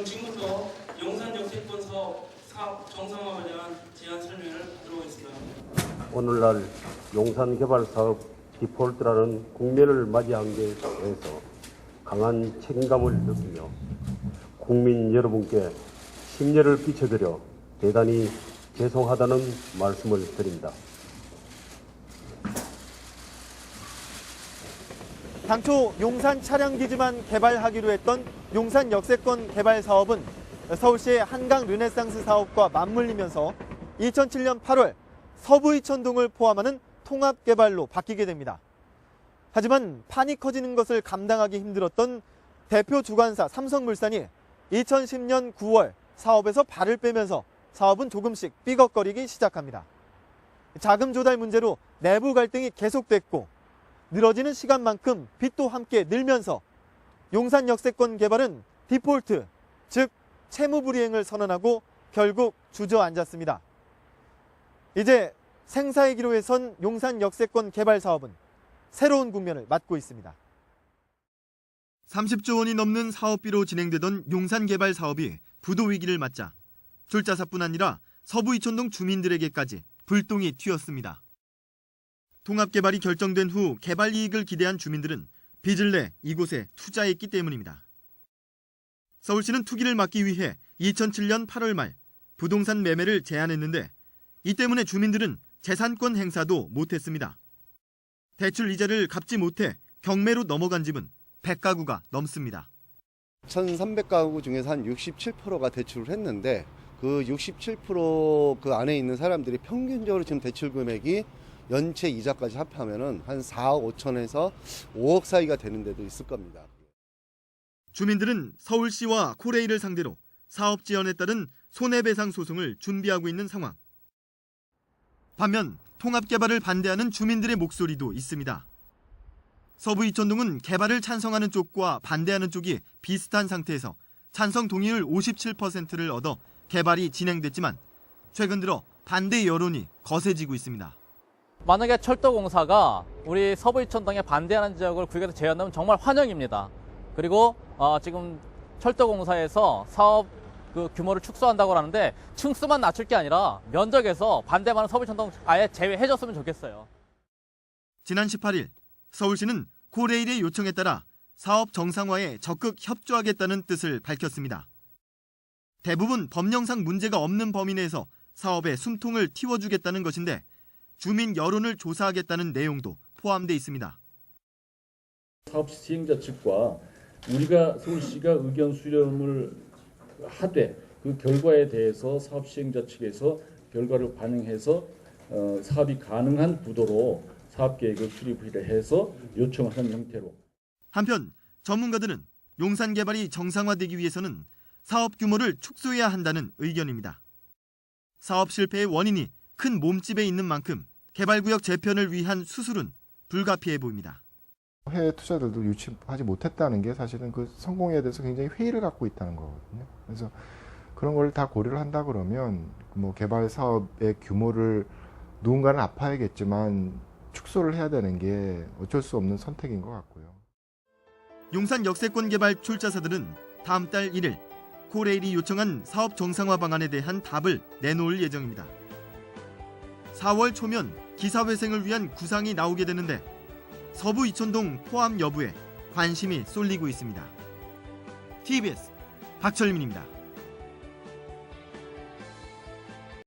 지금부터 용산 역세권 사업 정상화에 대한 제안 설명을 하도록 하겠습니다. 오늘날 용산 개발 사업 디폴트라는 국면을 맞이한 것에 대해서 강한 책임감을 느끼며 국민 여러분께 심려를 끼쳐드려 대단히 죄송하다는 말씀을 드립니다. 당초 용산 차량기지만 개발하기로 했던 용산 역세권 개발 사업은 서울시의 한강 르네상스 사업과 맞물리면서 2007년 8월 서부 이천동을 포함하는 통합개발로 바뀌게 됩니다. 하지만 판이 커지는 것을 감당하기 힘들었던 대표 주관사 삼성물산이 2010년 9월 사업에서 발을 빼면서 사업은 조금씩 삐걱거리기 시작합니다. 자금 조달 문제로 내부 갈등이 계속됐고 늘어지는 시간만큼 빚도 함께 늘면서 용산 역세권 개발은 디폴트, 즉 채무불이행을 선언하고 결국 주저앉았습니다. 이제 생사의 기로에 선 용산 역세권 개발 사업은 새로운 국면을 맞고 있습니다. 30조 원이 넘는 사업비로 진행되던 용산 개발 사업이 부도 위기를 맞자 출자사뿐 아니라 서부 이천동 주민들에게까지 불똥이 튀었습니다. 통합개발이 결정된 후 개발 이익을 기대한 주민들은 빚을 내 이곳에 투자했기 때문입니다. 서울시는 투기를 막기 위해 2007년 8월 말 부동산 매매를 제한했는데 이 때문에 주민들은 재산권 행사도 못했습니다. 대출 이자를 갚지 못해 경매로 넘어간 집은 100가구가 넘습니다. 1,300가구 중에서 한 67%가 대출을 했는데 그 67% 그 안에 있는 사람들이 평균적으로 지금 대출 금액이 연체 이자까지 합하면은 한 4억 5천에서 5억 사이가 되는 데도 있을 겁니다. 주민들은 서울시와 코레일을 상대로 사업 지연에 따른 손해배상 소송을 준비하고 있는 상황. 반면 통합개발을 반대하는 주민들의 목소리도 있습니다. 서부 이천동은 개발을 찬성하는 쪽과 반대하는 쪽이 비슷한 상태에서 찬성 동의율 57%를 얻어 개발이 진행됐지만 최근 들어 반대 여론이 거세지고 있습니다. 만약에 철도공사가 우리 서부 이천동에 반대하는 지역을 구역에서 제외한다면 정말 환영입니다. 그리고 지금 철도공사에서 사업 규모를 축소한다고 하는데 층수만 낮출 게 아니라 면적에서 반대하는 서부 이천동 아예 제외해줬으면 좋겠어요. 지난 18일 서울시는 코레일의 요청에 따라 사업 정상화에 적극 협조하겠다는 뜻을 밝혔습니다. 대부분 법령상 문제가 없는 범위 내에서 사업에 숨통을 틔워주겠다는 것인데 주민 여론을 조사하겠다는 내용도 포함되어 있습니다. 사업 시행자 측과 우리가 서울시가 의견 수렴을 하되 그 결과에 대해서 사업 시행자 측에서 결과를 반영해서 사업이 가능한 구도로 사업 계획을 수립을 해서 요청하는 형태로. 한편 전문가들은 용산 개발이 정상화되기 위해서는 사업 규모를 축소해야 한다는 의견입니다. 사업 실패의 원인이 큰 몸집에 있는 만큼 개발구역 재편을 위한 수술은 불가피해 보입니다. 해외 투자들도 유치하지 못했다는 게 사실은 그 성공에 대해서 굉장히 회의를 갖고 있다는 거거든요. 그래서 그런 걸 다 고려를 한다 그러면 뭐 개발 사업의 규모를 누군가는 아파야겠지만 축소를 해야 되는 게 어쩔 수 없는 선택인 것 같고요. 용산 역세권 개발 출자사들은 다음 달 1일 코레일이 요청한 사업 정상화 방안에 대한 답을 내놓을 예정입니다. 4월 초면 기사회생을 위한 구상이 나오게 되는데 서부 이천동 포함 여부에 관심이 쏠리고 있습니다. TBS 박철민입니다.